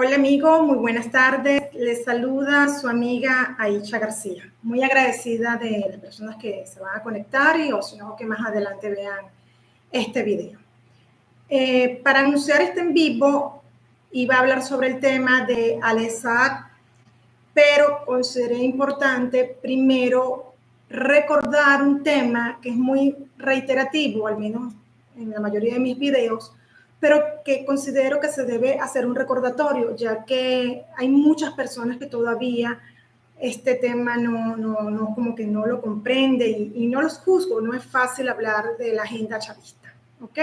Hola amigo, muy buenas tardes. Les saluda su amiga Aicha García. Muy agradecida de las personas que se van a conectar y o si no que más adelante vean este video. Para anunciar este en vivo iba a hablar sobre el tema de Al-Assad, pero consideré importante primero recordar un tema que es muy reiterativo, al menos en la mayoría de mis videos, pero que considero que se debe hacer un recordatorio, ya que hay muchas personas que todavía este tema no como que no lo comprende y no los juzgo, no es fácil hablar de la agenda chavista, ¿ok?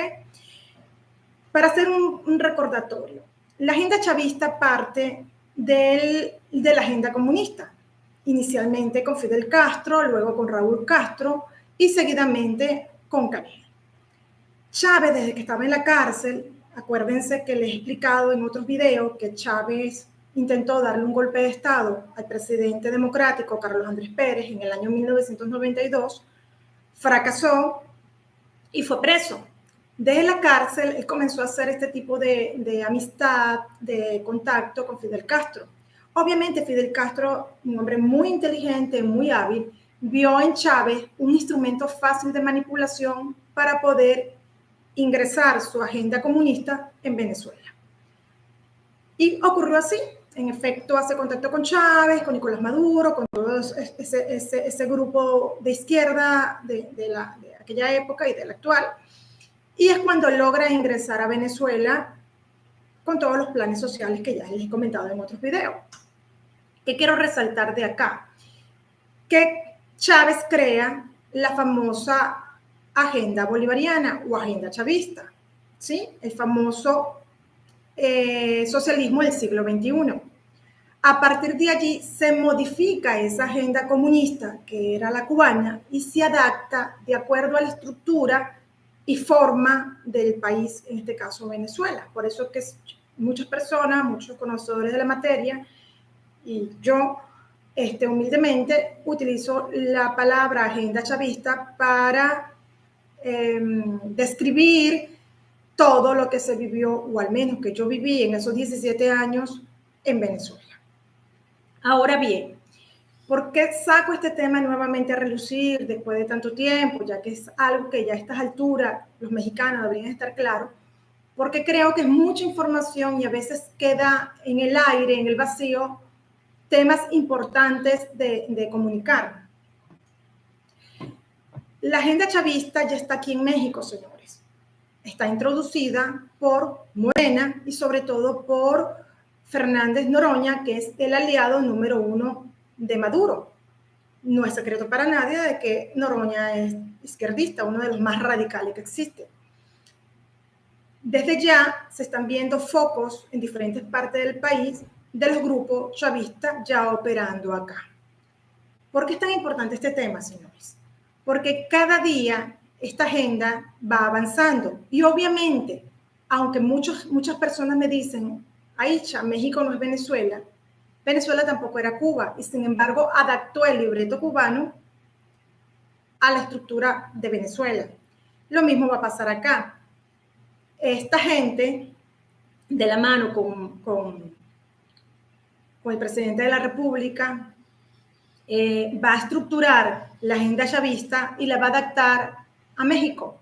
Para hacer un recordatorio, la agenda chavista parte de la agenda comunista, inicialmente con Fidel Castro, luego con Raúl Castro y seguidamente con Canel. Chávez, desde que estaba en la cárcel, acuérdense que les he explicado en otros videos que Chávez intentó darle un golpe de Estado al presidente democrático Carlos Andrés Pérez en el año 1992, fracasó y fue preso. Desde la cárcel, él comenzó a hacer este tipo de amistad, de contacto con Fidel Castro. Obviamente, Fidel Castro, un hombre muy inteligente, muy hábil, vio en Chávez un instrumento fácil de manipulación para poder ingresar su agenda comunista en Venezuela. Y ocurrió así. En efecto, hace contacto con Chávez, con Nicolás Maduro, con todo ese grupo de izquierda de aquella época y de la actual. Y es cuando logra ingresar a Venezuela con todos los planes sociales que ya les he comentado en otros videos. ¿Qué quiero resaltar de acá? Que Chávez crea la famosa agenda bolivariana o agenda chavista, ¿sí? El famoso socialismo del siglo XXI. A partir de allí se modifica esa agenda comunista, que era la cubana, y se adapta de acuerdo a la estructura y forma del país, en este caso Venezuela. Por eso es que muchas personas, muchos conocedores de la materia, y yo humildemente utilizo la palabra agenda chavista para describir todo lo que se vivió, o al menos que yo viví en esos 17 años en Venezuela. Ahora bien, ¿por qué saco este tema nuevamente a relucir después de tanto tiempo? Ya que es algo que ya a estas alturas los mexicanos deberían estar claros, porque creo que es mucha información y a veces queda en el aire, en el vacío, temas importantes de comunicar. La agenda chavista ya está aquí en México, señores. Está introducida por Morena y sobre todo por Fernández Noroña, que es el aliado número 1 de Maduro. No es secreto para nadie de que Noroña es izquierdista, uno de los más radicales que existe. Desde ya se están viendo focos en diferentes partes del país de los grupos chavistas ya operando acá. ¿Por qué es tan importante este tema, señores? Porque cada día esta agenda va avanzando y obviamente, aunque muchas personas me dicen, Aicha, México no es Venezuela, Venezuela tampoco era Cuba y sin embargo adaptó el libreto cubano a la estructura de Venezuela. Lo mismo va a pasar acá. Esta gente, de la mano con el presidente de la República, va a estructurar la agenda chavista y la va a adaptar a México.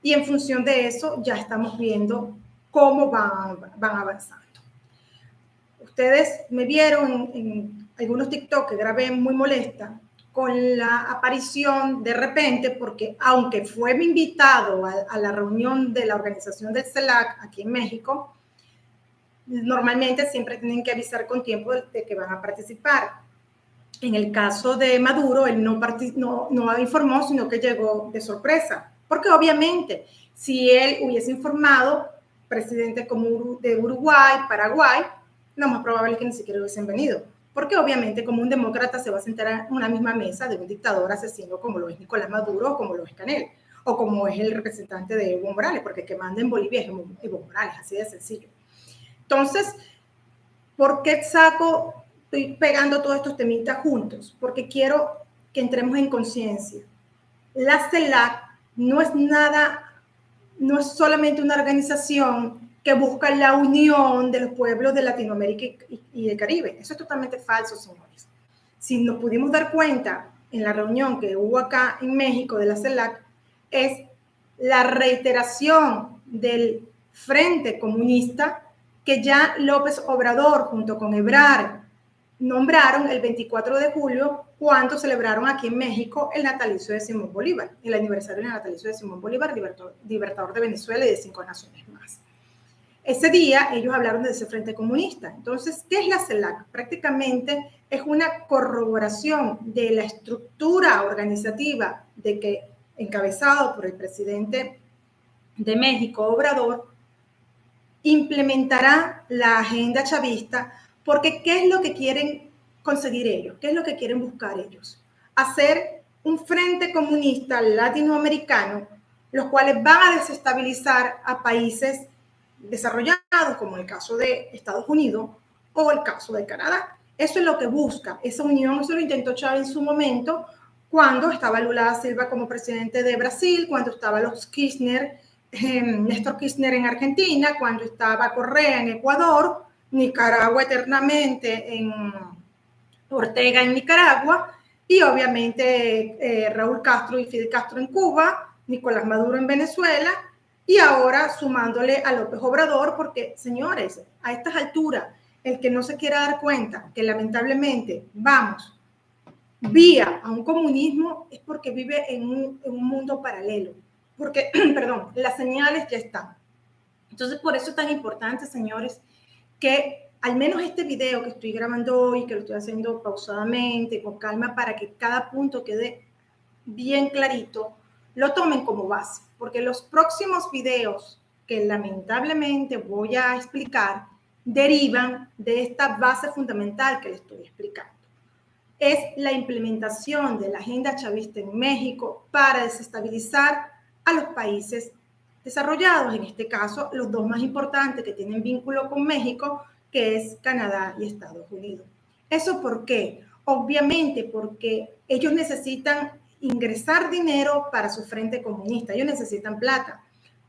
Y en función de eso ya estamos viendo cómo van avanzando. Ustedes me vieron en algunos TikTok que grabé muy molesta con la aparición de repente, porque aunque fue mi invitado a la reunión de la organización del CELAC aquí en México, normalmente siempre tienen que avisar con tiempo de que van a participar. En el caso de Maduro, él no informó, sino que llegó de sorpresa. Porque obviamente, si él hubiese informado, presidentes como de Uruguay, Paraguay, lo más probable es que ni siquiera hubiesen venido. Porque obviamente como un demócrata se va a sentar en una misma mesa de un dictador asesino como lo es Nicolás Maduro o como lo es Canel, o como es el representante de Evo Morales, porque el que manda en Bolivia es Evo Morales, así de sencillo. Entonces, ¿por qué estoy pegando todos estos temitas juntos? Porque quiero que entremos en conciencia. La CELAC no es solamente una organización que busca la unión de los pueblos de Latinoamérica y del Caribe. Eso es totalmente falso, señores. Si nos pudimos dar cuenta en la reunión que hubo acá en México de la CELAC, es la reiteración del Frente Comunista que ya López Obrador junto con Ebrard nombraron el 24 de julio cuando celebraron aquí en México el natalicio de Simón Bolívar, el aniversario del natalicio de Simón Bolívar, libertador de Venezuela y de 5 naciones más. Ese día ellos hablaron de ese Frente Comunista. Entonces, ¿qué es la CELAC? Prácticamente es una corroboración de la estructura organizativa de que, encabezado por el presidente de México, Obrador, implementará la agenda chavista, porque ¿qué es lo que quieren conseguir ellos? ¿Qué es lo que quieren buscar ellos? Hacer un frente comunista latinoamericano, los cuales van a desestabilizar a países desarrollados, como el caso de Estados Unidos o el caso de Canadá. Eso es lo que busca, esa unión. Eso lo intentó Chávez en su momento, cuando estaba Lula da Silva como presidente de Brasil, cuando estaba los Kirchner, Néstor Kirchner en Argentina, cuando estaba Correa en Ecuador, Nicaragua eternamente en Ortega en Nicaragua, y obviamente Raúl Castro y Fidel Castro en Cuba, Nicolás Maduro en Venezuela, y ahora sumándole a López Obrador, porque, señores, a estas alturas, el que no se quiera dar cuenta que lamentablemente vamos vía a un comunismo es porque vive en un mundo paralelo, porque, perdón, las señales ya están. Entonces, por eso es tan importante, señores, que al menos este video que estoy grabando hoy, que lo estoy haciendo pausadamente, con calma, para que cada punto quede bien clarito, lo tomen como base, porque los próximos videos que lamentablemente voy a explicar derivan de esta base fundamental que les estoy explicando. Es la implementación de la agenda chavista en México para desestabilizar a los países desarrollados, en este caso los dos más importantes que tienen vínculo con México, que es Canadá y Estados Unidos. ¿Eso por qué? Obviamente porque ellos necesitan ingresar dinero para su frente comunista, ellos necesitan plata.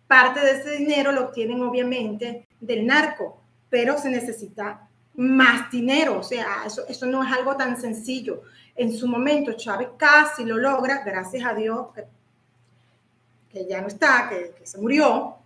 Parte de ese dinero lo obtienen obviamente del narco, pero se necesita más dinero, o sea, eso no es algo tan sencillo. En su momento Chávez casi lo logra, gracias a Dios, que ya no está, que se murió,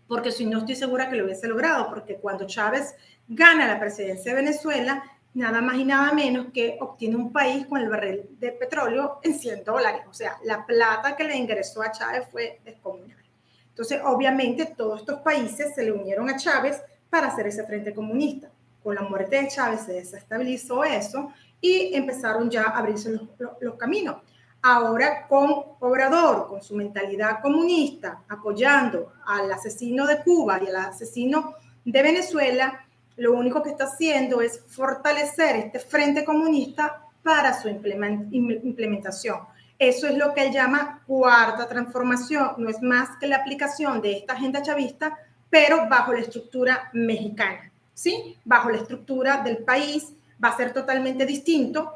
porque si no estoy segura que lo hubiese logrado, porque cuando Chávez gana la presidencia de Venezuela, nada más y nada menos que obtiene un país con el barril de petróleo en $100. O sea, la plata que le ingresó a Chávez fue descomunal. Entonces, obviamente, todos estos países se le unieron a Chávez para hacer ese frente comunista. Con la muerte de Chávez se desestabilizó eso y empezaron ya a abrirse los caminos. Ahora con Obrador, con su mentalidad comunista, apoyando al asesino de Cuba y al asesino de Venezuela, lo único que está haciendo es fortalecer este frente comunista para su implementación. Eso es lo que él llama cuarta transformación, no es más que la aplicación de esta agenda chavista, pero bajo la estructura mexicana, ¿sí? Bajo la estructura del país va a ser totalmente distinto,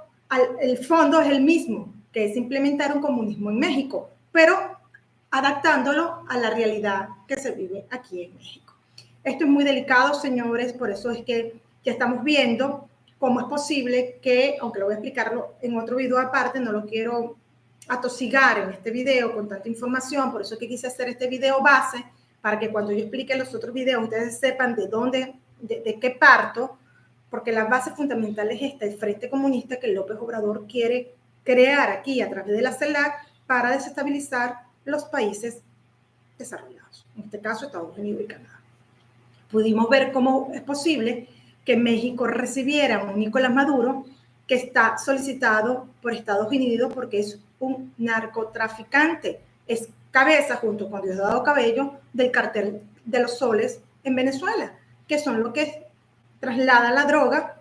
el fondo es el mismo, que es implementar un comunismo en México, pero adaptándolo a la realidad que se vive aquí en México. Esto es muy delicado, señores, por eso es que ya estamos viendo cómo es posible que, aunque lo voy a explicarlo en otro video aparte, no lo quiero atosigar en este video con tanta información, por eso es que quise hacer este video base, para que cuando yo explique los otros videos ustedes sepan de dónde, de qué parto, porque la base fundamental es esta, el Frente Comunista que López Obrador quiere crear aquí a través de la CELAC para desestabilizar los países desarrollados, en este caso Estados Unidos y Canadá. Pudimos ver cómo es posible que México recibiera a un Nicolás Maduro que está solicitado por Estados Unidos porque es un narcotraficante, es cabeza junto con Diosdado Cabello del cartel de los soles en Venezuela, que son los que trasladan la droga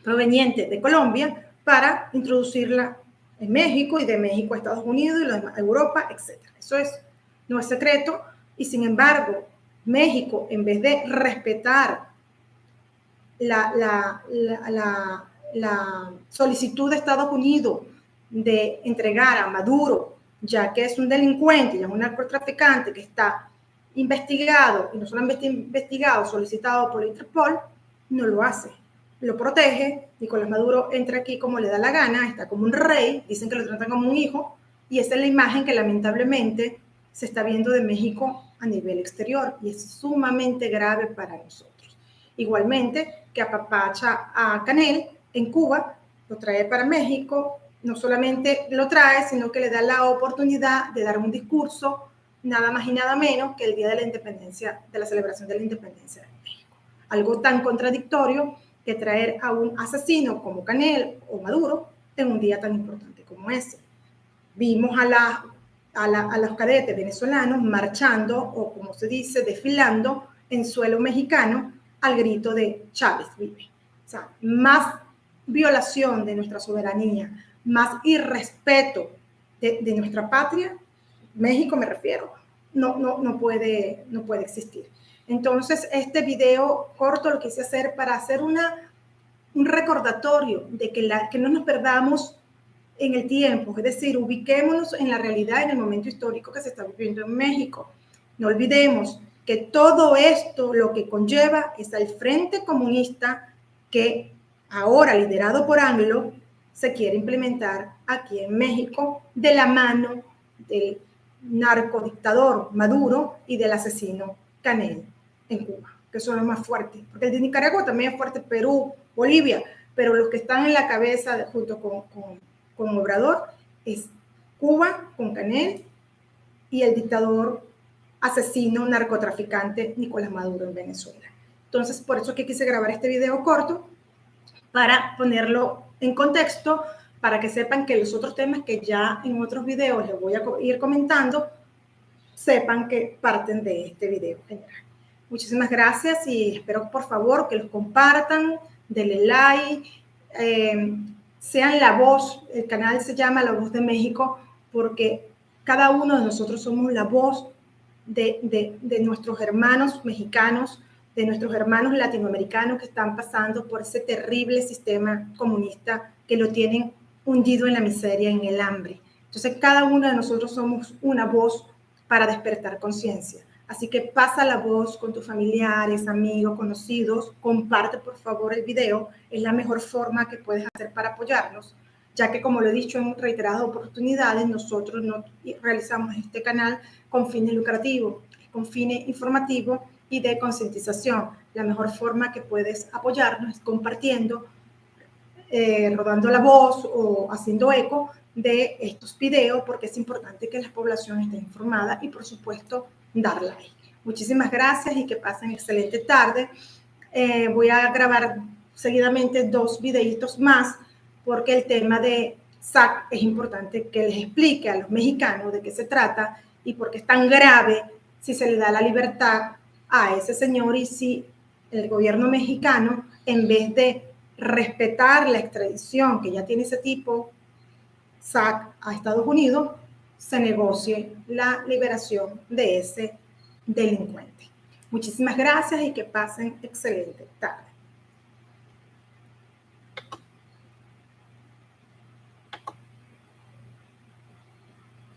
proveniente de Colombia para introducirla en México y de México a Estados Unidos y a Europa, etc. Eso no es secreto y sin embargo México, en vez de respetar la solicitud de Estados Unidos de entregar a Maduro, ya que es un delincuente, ya es un narcotraficante que está investigado, y no solamente investigado, solicitado por la Interpol, no lo hace. Lo protege, Nicolás Maduro entra aquí como le da la gana, está como un rey, dicen que lo tratan como un hijo, y esa es la imagen que lamentablemente se está viendo de México a nivel exterior, y es sumamente grave para nosotros. Igualmente, que apapacha a Canel en Cuba, lo trae para México, no solamente lo trae, sino que le da la oportunidad de dar un discurso, nada más y nada menos que el día de la independencia, de la celebración de la independencia de México. Algo tan contradictorio que traer a un asesino como Canel o Maduro en un día tan importante como ese. Vimos a los cadetes venezolanos marchando, o como se dice, desfilando en suelo mexicano al grito de Chávez vive. O sea, más violación de nuestra soberanía, más irrespeto de nuestra patria, México me refiero, no puede existir. Entonces, este video corto lo quise hacer para hacer un recordatorio de que no nos perdamos en el tiempo, es decir, ubiquémonos en la realidad, en el momento histórico que se está viviendo en México. No olvidemos que todo esto lo que conlleva es al Frente Comunista que ahora, liderado por AMLO, se quiere implementar aquí en México de la mano del narcodictador Maduro y del asesino Canel en Cuba, que son los más fuertes. Porque el de Nicaragua también es fuerte, Perú, Bolivia, pero los que están en la cabeza junto con Obrador es Cuba con Canel y el dictador asesino narcotraficante Nicolás Maduro en Venezuela. Entonces, por eso que quise grabar este video corto, para ponerlo en contexto, para que sepan que los otros temas que ya en otros videos les voy a ir comentando, sepan que parten de este video general. Muchísimas gracias y espero por favor que los compartan, denle like, sean la voz. El canal se llama La Voz de México porque cada uno de nosotros somos la voz de nuestros hermanos mexicanos, de nuestros hermanos latinoamericanos que están pasando por ese terrible sistema comunista que lo tienen hundido en la miseria, en el hambre. Entonces, cada uno de nosotros somos una voz para despertar conciencia. Así que pasa la voz con tus familiares, amigos, conocidos, comparte por favor el video, es la mejor forma que puedes hacer para apoyarnos, ya que como lo he dicho en reiteradas oportunidades, nosotros no realizamos este canal con fines lucrativos, con fines informativos y de concientización. La mejor forma que puedes apoyarnos es compartiendo, rodando la voz o haciendo eco de estos videos, porque es importante que la población esté informada y por supuesto dar like. Muchísimas gracias y que pasen excelente tarde. Voy a grabar seguidamente 2 videitos más porque el tema de SAC es importante que les explique a los mexicanos de qué se trata y por qué es tan grave si se le da la libertad a ese señor y si el gobierno mexicano, en vez de respetar la extradición que ya tiene ese tipo, SAC a Estados Unidos, se negocie la liberación de ese delincuente. Muchísimas gracias y que pasen excelente tarde.